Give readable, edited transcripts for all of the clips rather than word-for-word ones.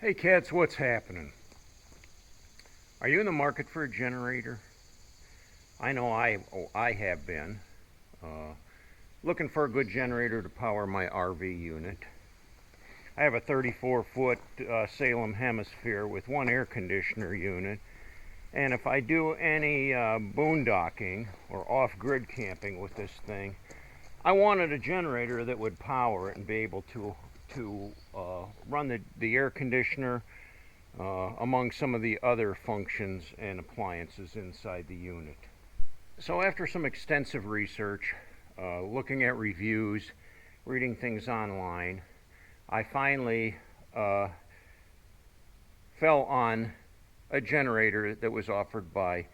Hey cats, what's happening? Are you in the market for a generator? I know I have been. Looking for a good generator to power my RV unit. I have a 34-foot Salem Hemisphere with one air conditioner unit. And if I do any boondocking or off-grid camping with this thing, I wanted a generator that would power it and be able to run the air conditioner among some of the other functions and appliances inside the unit. So after some extensive research, looking at reviews, reading things online, I finally fell on a generator that was offered by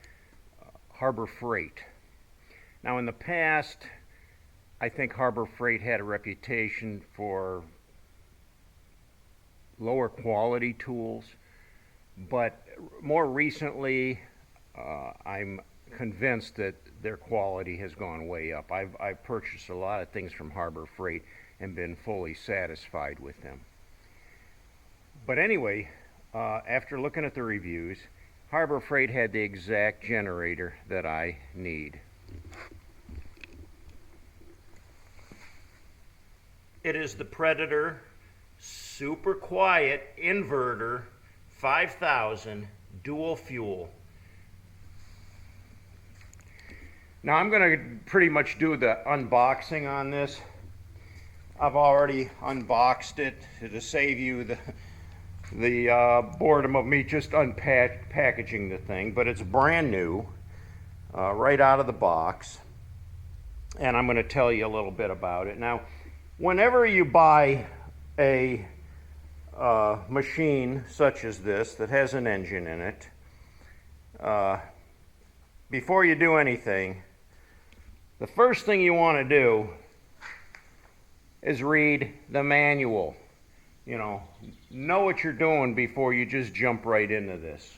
Harbor Freight. Now in the past, I think Harbor Freight had a reputation for lower quality tools, but more recently I'm convinced that their quality has gone way up. I've purchased a lot of things from Harbor Freight and been fully satisfied with them. But anyway, after looking at the reviews, Harbor Freight had the exact generator that I need. It is the Predator Super Quiet Inverter 5000 dual fuel. Now I'm going to pretty much do the unboxing on this. I've already unboxed it to save you the boredom of me just unpackaging the thing, but it's brand new, right out of the box, and I'm going to tell you a little bit about it. Now, whenever you buy a machine such as this that has an engine in it, before you do anything, the first thing you want to do is read the manual. You know what you're doing before you just jump right into this.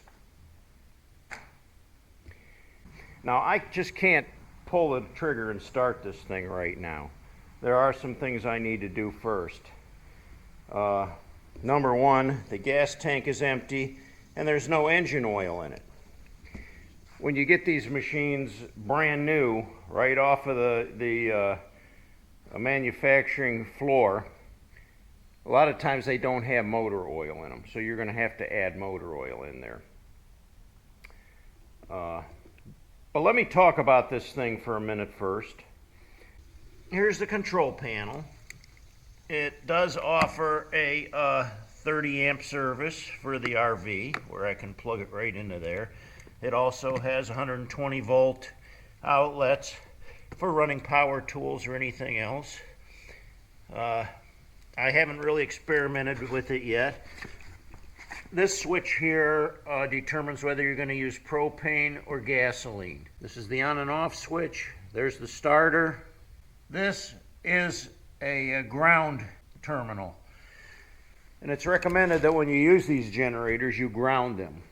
Now, I just can't pull the trigger and start this thing right now. There are some things I need to do first. Number one, the gas tank is empty and there's no engine oil in it. When you get these machines brand new, right off of the manufacturing floor, a lot of times they don't have motor oil in them, so you're going to have to add motor oil in there. But let me talk about this thing for a minute first. Here's the control panel. It does offer a 30 amp service for the RV, where I can plug it right into there. It also has 120 volt outlets for running power tools or anything else. I haven't really experimented with it yet. This switch here determines whether you're going to use propane or gasoline. This is the on and off switch. There's the starter. This is a ground terminal. And it's recommended that when you use these generators, you ground them.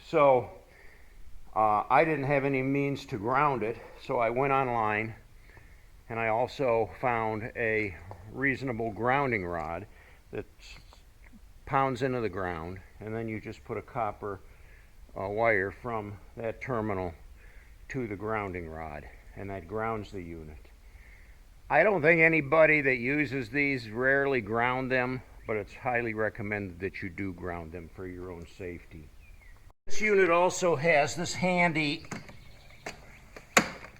So I didn't have any means to ground it, so I went online and I also found a reasonable grounding rod that pounds into the ground, and then you just put a copper wire from that terminal to the grounding rod, and that grounds the unit. I don't think anybody that uses these rarely ground them, but it's highly recommended that you do ground them for your own safety. This unit also has this handy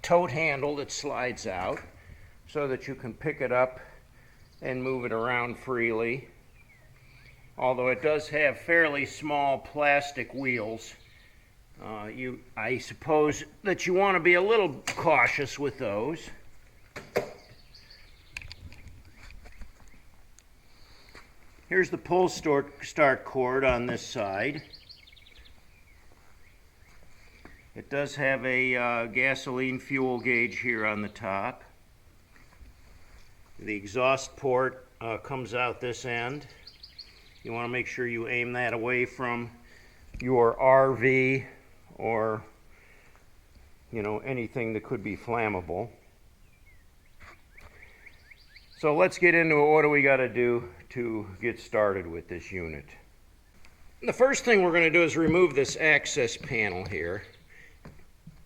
tote handle that slides out so that you can pick it up and move it around freely. Although it does have fairly small plastic wheels, I suppose that you want to be a little cautious with those. Here's the pull start cord on this side. It does have a gasoline fuel gauge here on the top. The exhaust port comes out this end. You want to make sure you aim that away from your RV or anything that could be flammable. So let's get into it. What do we got to do to get started with this unit? The first thing we're going to do is remove this access panel here.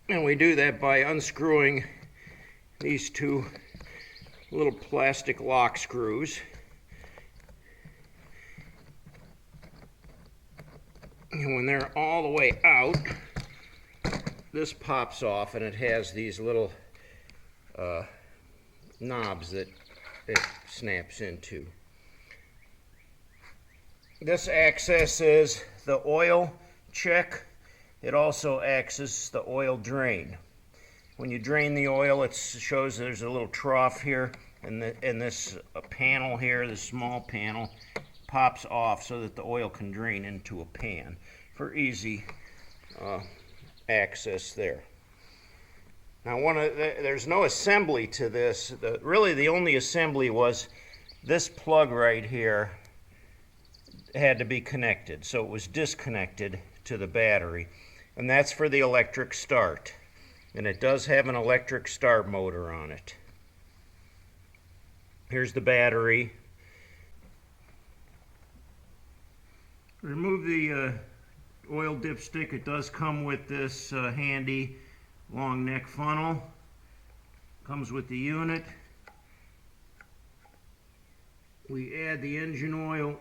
And we do that by unscrewing these two little plastic lock screws. And when they're all the way out, this pops off and it has these little knobs that it snaps into. This accesses the oil check. It also accesses the oil drain. When you drain the oil, it shows there's a little trough here, and this panel here, this small panel, pops off so that the oil can drain into a pan for easy access there. Now, there's no assembly to this. Really, the only assembly was this plug right here had to be connected, so it was disconnected to the battery, and that's for the electric start. And it does have an electric start motor on it. Here's the battery. Remove the oil dipstick. It does come with this handy long neck funnel. Comes with the unit. We add the engine oil.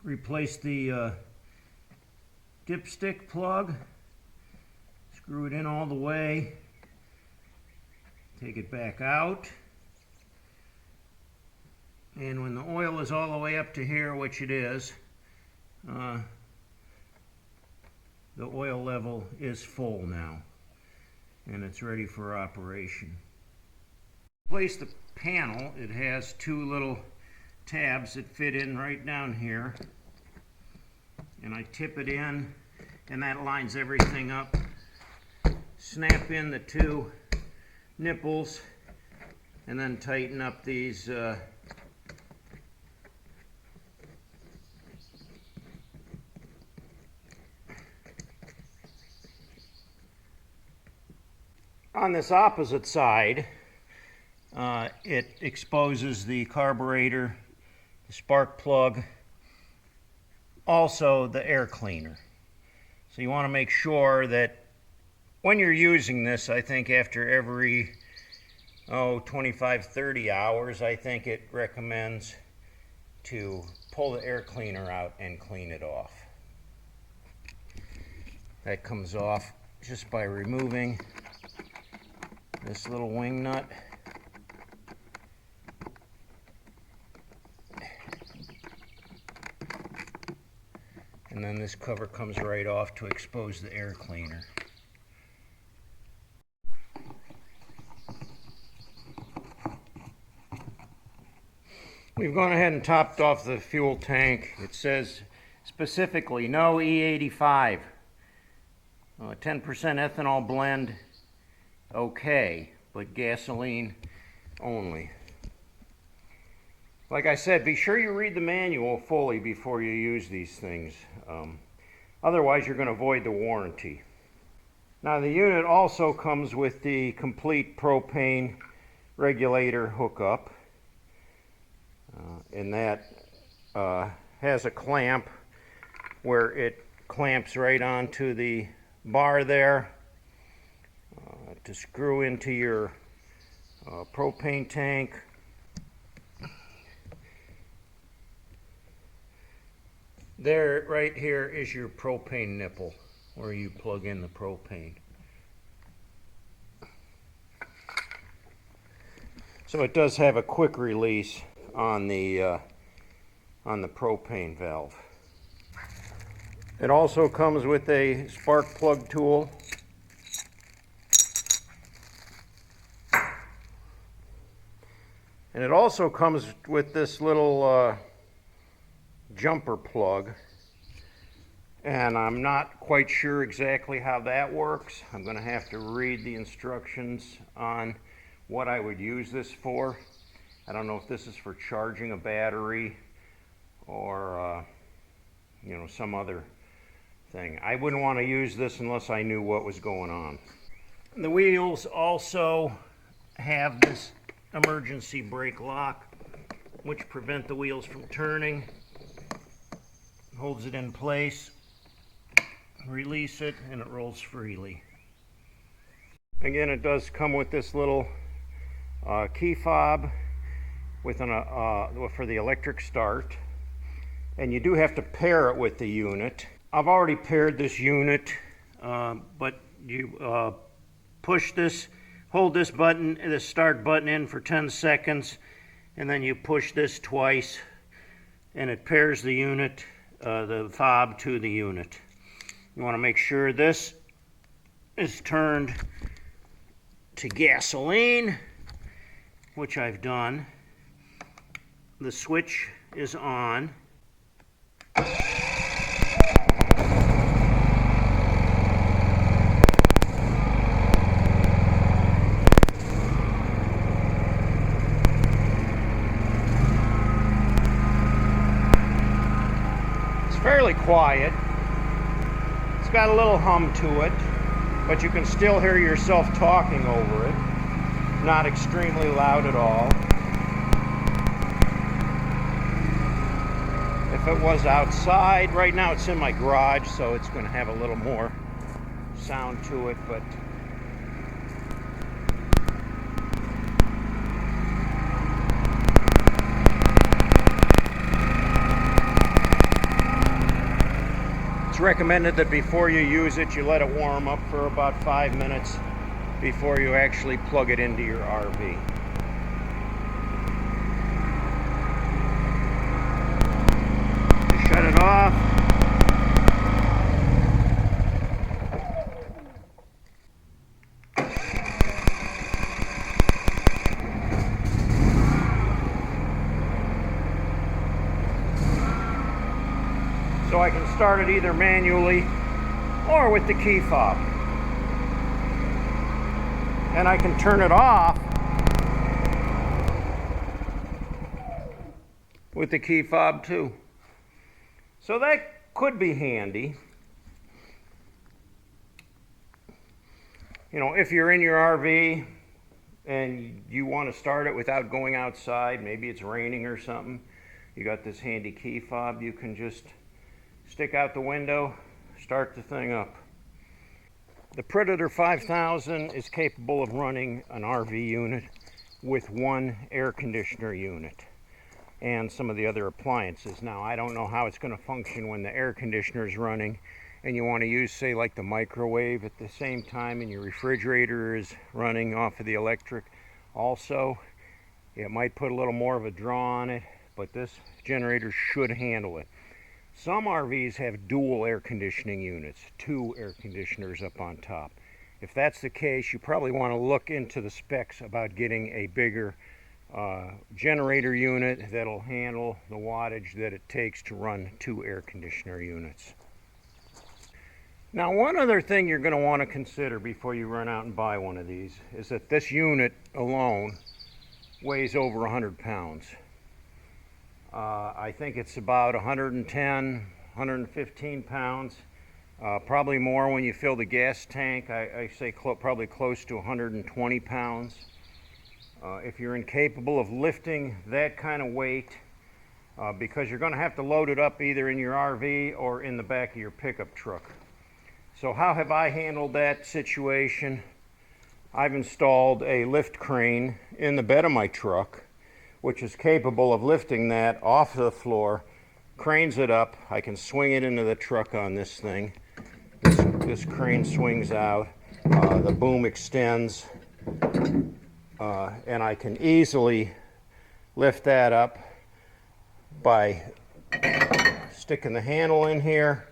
Replace the dipstick plug. Screw it in all the way. Take it back out. And when the oil is all the way up to here, which it is, the oil level is full now, and it's ready for operation. Place the panel. It has two little tabs that fit in right down here, and I tip it in, and that lines everything up. Snap in the two nipples, and then tighten up these on this opposite side. It exposes the carburetor, the spark plug, also the air cleaner. So you want to make sure that when you're using this, I think after every 25-30 hours, I think it recommends to pull the air cleaner out and clean it off. That comes off just by removing this little wing nut. And then this cover comes right off to expose the air cleaner. We've gone ahead and topped off the fuel tank. It says specifically no E85. 10% ethanol blend, okay, but gasoline only. Like I said, be sure you read the manual fully before you use these things. Otherwise, you're going to void the warranty. Now, the unit also comes with the complete propane regulator hookup. And that has a clamp where it clamps right onto the bar there to screw into your propane tank. There, right here, is your propane nipple where you plug in the propane. So it does have a quick release on the propane valve. It also comes with a spark plug tool. And it also comes with this little jumper plug, and I'm not quite sure exactly how that works. I'm going to have to read the instructions on what I would use this for. I don't know if this is for charging a battery or some other thing. I wouldn't want to use this unless I knew what was going on. The wheels also have this emergency brake lock, which prevent the wheels from turning. Holds it in place, release it, and it rolls freely. Again, it does come with this little key fob with for the electric start, and you do have to pair it with the unit. I've already paired this unit, but you push this, hold this button, the start button in for 10 seconds, and then you push this twice, and it pairs the unit, the fob to the unit. You want to make sure this is turned to gasoline, which I've done. The switch is on. Fairly quiet. It's got a little hum to it, but you can still hear yourself talking over it. Not extremely loud at all. If it was outside, right now it's in my garage, so it's going to have a little more sound to it, but it's recommended that before you use it, you let it warm up for about 5 minutes before you actually plug it into your RV. To shut it off, so I can start it either manually or with the key fob. And I can turn it off with the key fob too. So that could be handy. You know, if you're in your RV and you want to start it without going outside, maybe it's raining or something, you got this handy key fob, you can just stick out the window, start the thing up. The Predator 5000 is capable of running an RV unit with one air conditioner unit and some of the other appliances. Now, I don't know how it's going to function when the air conditioner is running and you want to use, say, like the microwave at the same time, and your refrigerator is running off of the electric. Also, it might put a little more of a draw on it, but this generator should handle it. Some RVs have dual air conditioning units, 2 air conditioners up on top. If that's the case, you probably want to look into the specs about getting a bigger generator unit that'll handle the wattage that it takes to run 2 air conditioner units. Now, one other thing you're going to want to consider before you run out and buy one of these is that this unit alone weighs over 100 pounds. I think it's about 110, 115 pounds, probably more when you fill the gas tank. I say probably close to 120 pounds. If you're incapable of lifting that kind of weight, because you're going to have to load it up either in your RV or in the back of your pickup truck. So how have I handled that situation? I've installed a lift crane in the bed of my truck, which is capable of lifting that off the floor, cranes it up. I can swing it into the truck on this thing. This crane swings out, the boom extends, and I can easily lift that up by sticking the handle in here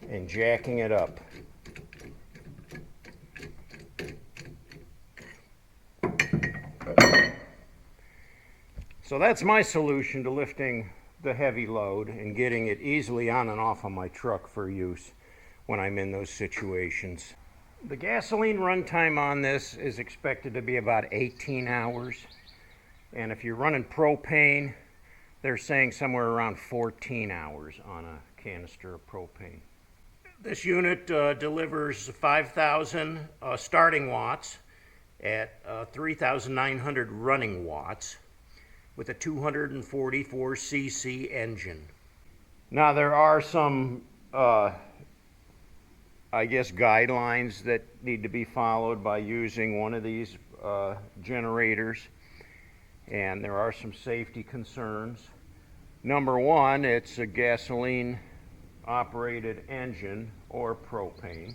and jacking it up. So that's my solution to lifting the heavy load and getting it easily on and off of my truck for use when I'm in those situations. The gasoline runtime on this is expected to be about 18 hours. And if you're running propane, they're saying somewhere around 14 hours on a canister of propane. This unit delivers 5,000 starting watts at 3,900 running watts with a 244 cc engine. Now there are some, I guess, guidelines that need to be followed by using one of these generators, and there are some safety concerns. Number one, it's a gasoline operated engine or propane.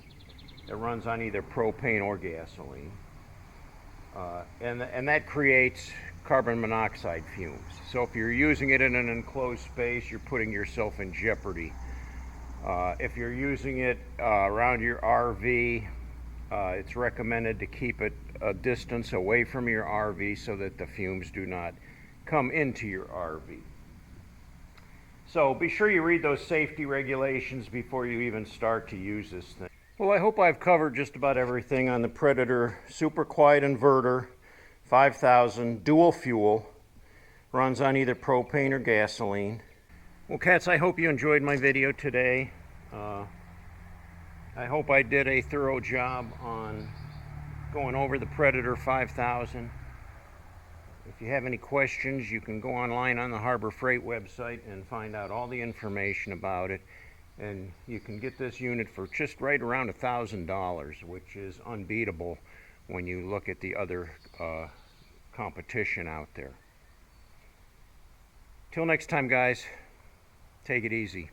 It runs on either propane or gasoline. And that creates carbon monoxide fumes. So if you're using it in an enclosed space, you're putting yourself in jeopardy. If you're using it around your RV, it's recommended to keep it a distance away from your RV so that the fumes do not come into your RV. So be sure you read those safety regulations before you even start to use this thing. Well, I hope I've covered just about everything on the Predator Super Quiet Inverter 5000 dual fuel. Runs on either propane or gasoline. Well, cats, I hope you enjoyed my video today. I hope I did a thorough job on going over the Predator 5000. If you have any questions, you can go online on the Harbor Freight website and find out all the information about it. And you can get this unit for just right around $1,000, which is unbeatable when you look at the other competition out there. Till next time, guys, take it easy.